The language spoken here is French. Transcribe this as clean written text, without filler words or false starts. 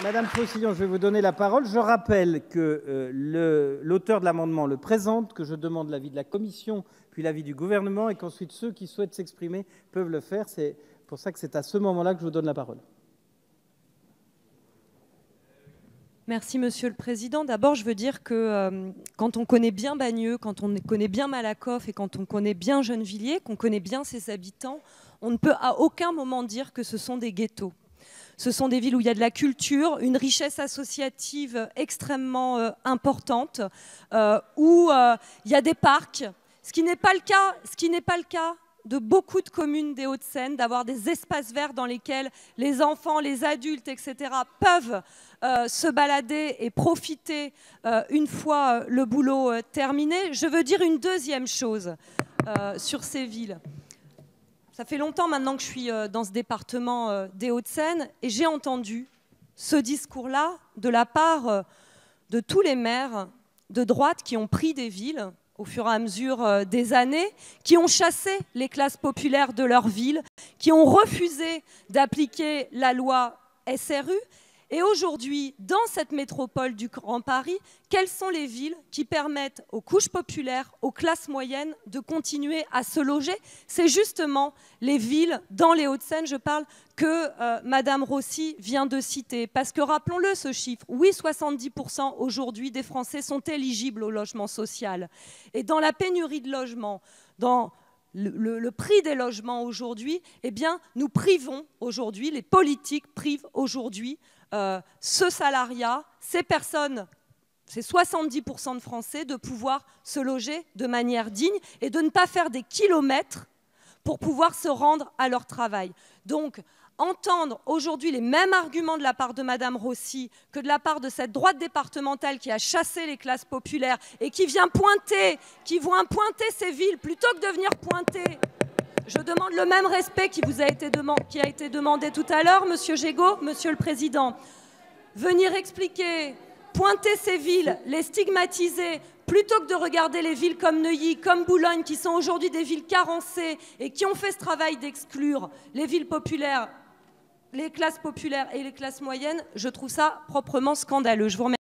Madame Faucillon, je vais vous donner la parole. Je rappelle que l'auteur de l'amendement le présente, que je demande l'avis de la commission, puis l'avis du gouvernement, et qu'ensuite ceux qui souhaitent s'exprimer peuvent le faire. C'est pour ça que c'est à ce moment-là que je vous donne la parole. Merci Monsieur le Président. D'abord, je veux dire que quand on connaît bien Bagneux, quand on connaît bien Malakoff et quand on connaît bien Gennevilliers, qu'on connaît bien ses habitants, on ne peut à aucun moment dire que ce sont des ghettos. Ce sont des villes où il y a de la culture, une richesse associative extrêmement importante, où il y a des parcs, ce qui n'est pas le cas de beaucoup de communes des Hauts-de-Seine, d'avoir des espaces verts dans lesquels les enfants, les adultes, etc. peuvent se balader et profiter une fois le boulot terminé. Je veux dire une deuxième chose sur ces villes. Ça fait longtemps maintenant que je suis dans ce département des Hauts-de-Seine et j'ai entendu ce discours-là de la part de tous les maires de droite qui ont pris des villes au fur et à mesure des années, qui ont chassé les classes populaires de leur ville, qui ont refusé d'appliquer la loi SRU. Et aujourd'hui, dans cette métropole du Grand Paris, quelles sont les villes qui permettent aux couches populaires, aux classes moyennes de continuer à se loger? C'est justement les villes dans les Hauts-de-Seine, je parle, que Madame Rossi vient de citer. Parce que rappelons-le ce chiffre, oui, 70% aujourd'hui des Français sont éligibles au logement social. Et dans la pénurie de logements, dans le prix des logements aujourd'hui, eh bien, nous privons aujourd'hui, les politiques privent aujourd'hui ce salariat, ces personnes, ces 70% de Français, de pouvoir se loger de manière digne et de ne pas faire des kilomètres pour pouvoir se rendre à leur travail. Donc, entendre aujourd'hui les mêmes arguments de la part de Madame Rossi que de la part de cette droite départementale qui a chassé les classes populaires et qui vient pointer ces villes plutôt que de venir pointer. Je demande le même respect qui a été demandé tout à l'heure, Monsieur Gégaud, Monsieur le Président. Venir expliquer, pointer ces villes, les stigmatiser, plutôt que de regarder les villes comme Neuilly, comme Boulogne, qui sont aujourd'hui des villes carencées et qui ont fait ce travail d'exclure les villes populaires, les classes populaires et les classes moyennes, je trouve ça proprement scandaleux. Je vous remercie.